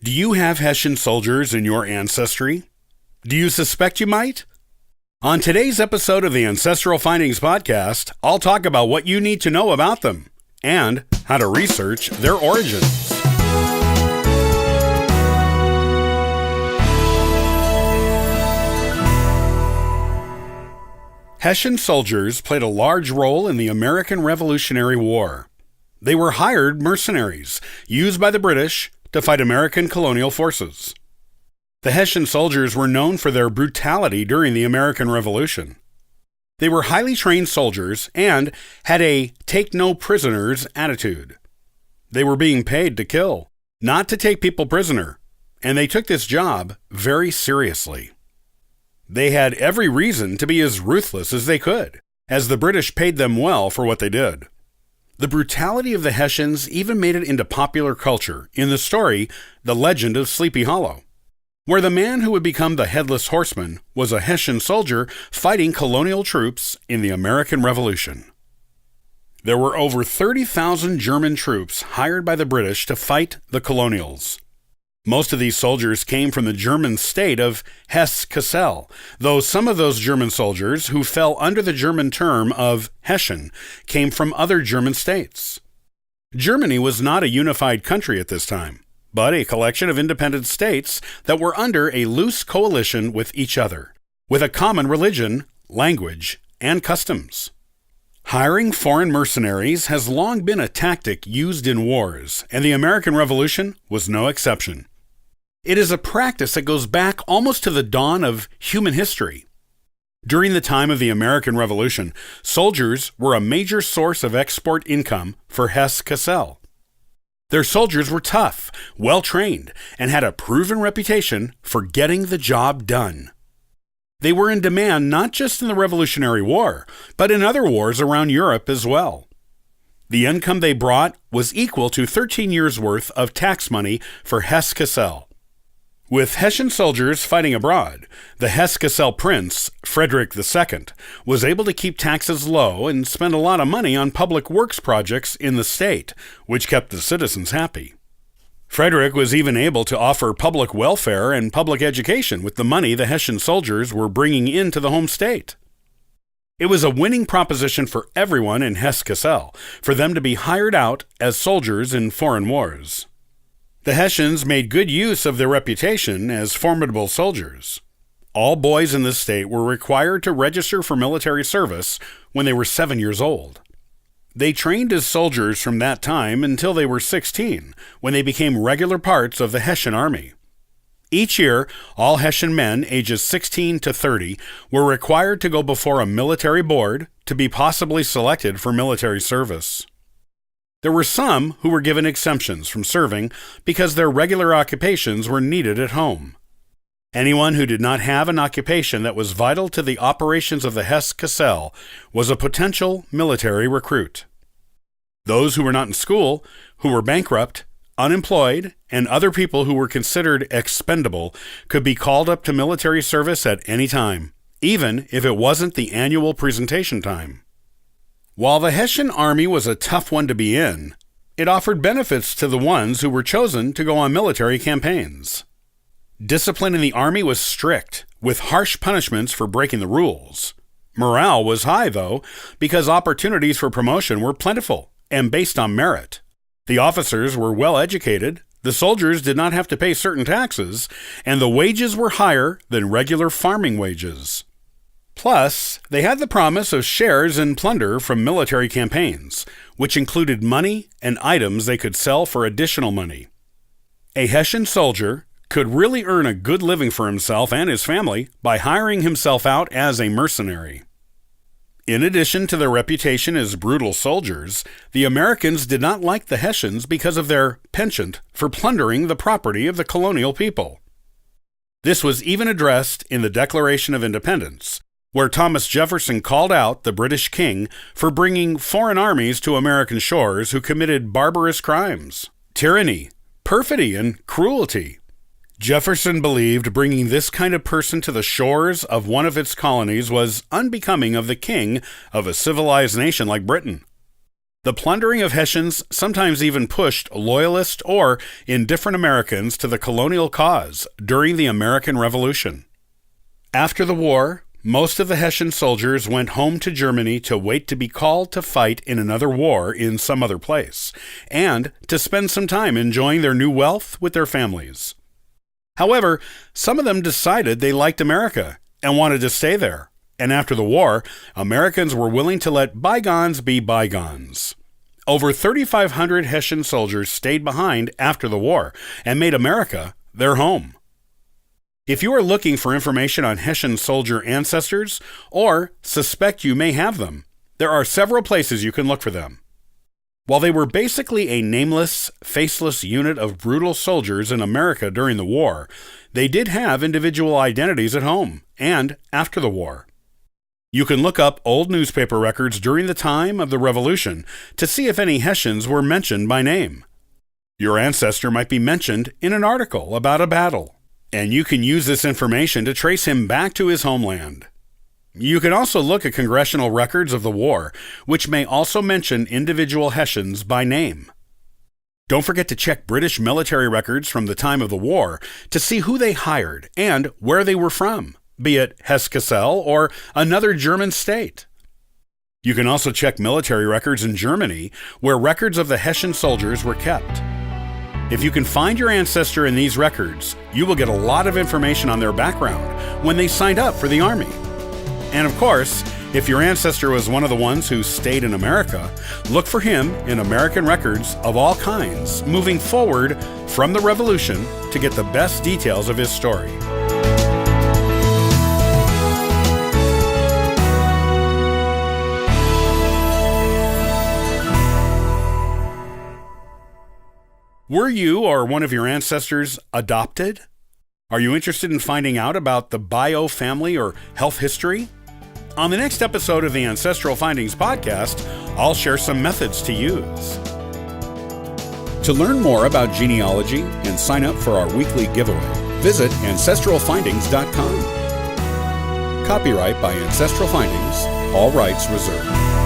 Do you have Hessian soldiers in your ancestry? Do you suspect you might? On today's episode of the Ancestral Findings podcast, I'll talk about what you need to know about them and how to research their origins. Hessian soldiers played a large role in the American Revolutionary War. They were hired mercenaries used by the British to fight American colonial forces. The Hessian soldiers were known for their brutality during the American Revolution. They were highly trained soldiers and had a take-no-prisoners attitude. They were being paid to kill, not to take people prisoner, and they took this job very seriously. They had every reason to be as ruthless as they could, as the British paid them well for what they did. The brutality of the Hessians even made it into popular culture in the story The Legend of Sleepy Hollow, where the man who would become the Headless Horseman was a Hessian soldier fighting colonial troops in the American Revolution. There were over 30,000 German troops hired by the British to fight the colonials. Most of these soldiers came from the German state of Hesse-Kassel, though some of those German soldiers who fell under the German term of Hessian came from other German states. Germany was not a unified country at this time, but a collection of independent states that were under a loose coalition with each other, with a common religion, language, and customs. Hiring foreign mercenaries has long been a tactic used in wars, and the American Revolution was no exception. It is a practice that goes back almost to the dawn of human history. During the time of the American Revolution, soldiers were a major source of export income for Hesse-Kassel. Their soldiers were tough, well-trained, and had a proven reputation for getting the job done. They were in demand not just in the Revolutionary War, but in other wars around Europe as well. The income they brought was equal to 13 years' worth of tax money for Hesse-Kassel. With Hessian soldiers fighting abroad, the Hesse-Kassel prince, Frederick II, was able to keep taxes low and spend a lot of money on public works projects in the state, which kept the citizens happy. Frederick was even able to offer public welfare and public education with the money the Hessian soldiers were bringing into the home state. It was a winning proposition for everyone in Hesse-Kassel for them to be hired out as soldiers in foreign wars. The Hessians made good use of their reputation as formidable soldiers. All boys in the state were required to register for military service when they were 7 years old. They trained as soldiers from that time until they were 16, when they became regular parts of the Hessian army. Each year, all Hessian men ages 16 to 30 were required to go before a military board to be possibly selected for military service. There were some who were given exemptions from serving because their regular occupations were needed at home. Anyone who did not have an occupation that was vital to the operations of the Hesse-Kassel was a potential military recruit. Those who were not in school, who were bankrupt, unemployed, and other people who were considered expendable could be called up to military service at any time, even if it wasn't the annual presentation time. While the Hessian army was a tough one to be in, it offered benefits to the ones who were chosen to go on military campaigns. Discipline in the army was strict, with harsh punishments for breaking the rules. Morale was high, though, because opportunities for promotion were plentiful and based on merit. The officers were well educated, the soldiers did not have to pay certain taxes, and the wages were higher than regular farming wages. Plus, they had the promise of shares and plunder from military campaigns, which included money and items they could sell for additional money. A Hessian soldier could really earn a good living for himself and his family by hiring himself out as a mercenary. In addition to their reputation as brutal soldiers, the Americans did not like the Hessians because of their penchant for plundering the property of the colonial people. This was even addressed in the Declaration of Independence, where Thomas Jefferson called out the British king for bringing foreign armies to American shores who committed barbarous crimes, tyranny, perfidy, and cruelty. Jefferson believed bringing this kind of person to the shores of one of its colonies was unbecoming of the king of a civilized nation like Britain. The plundering of Hessians sometimes even pushed loyalist or indifferent Americans to the colonial cause during the American Revolution. After the war, most of the Hessian soldiers went home to Germany to wait to be called to fight in another war in some other place, and to spend some time enjoying their new wealth with their families. However, some of them decided they liked America and wanted to stay there, and after the war, Americans were willing to let bygones be bygones. Over 3,500 Hessian soldiers stayed behind after the war and made America their home. If you are looking for information on Hessian soldier ancestors, or suspect you may have them, there are several places you can look for them. While they were basically a nameless, faceless unit of brutal soldiers in America during the war, they did have individual identities at home and after the war. You can look up old newspaper records during the time of the Revolution to see if any Hessians were mentioned by name. Your ancestor might be mentioned in an article about a battle, and you can use this information to trace him back to his homeland. You can also look at congressional records of the war, which may also mention individual Hessians by name. Don't forget to check British military records from the time of the war to see who they hired and where they were from, be it Hesse-Kassel or another German state. You can also check military records in Germany, where records of the Hessian soldiers were kept. If you can find your ancestor in these records, you will get a lot of information on their background when they signed up for the Army. And of course, if your ancestor was one of the ones who stayed in America, look for him in American records of all kinds, moving forward from the Revolution to get the best details of his story. Were you or one of your ancestors adopted? Are you interested in finding out about the bio, family, or health history? On the next episode of the Ancestral Findings podcast, I'll share some methods to use. To learn more about genealogy and sign up for our weekly giveaway, visit ancestralfindings.com. Copyright by Ancestral Findings, all rights reserved.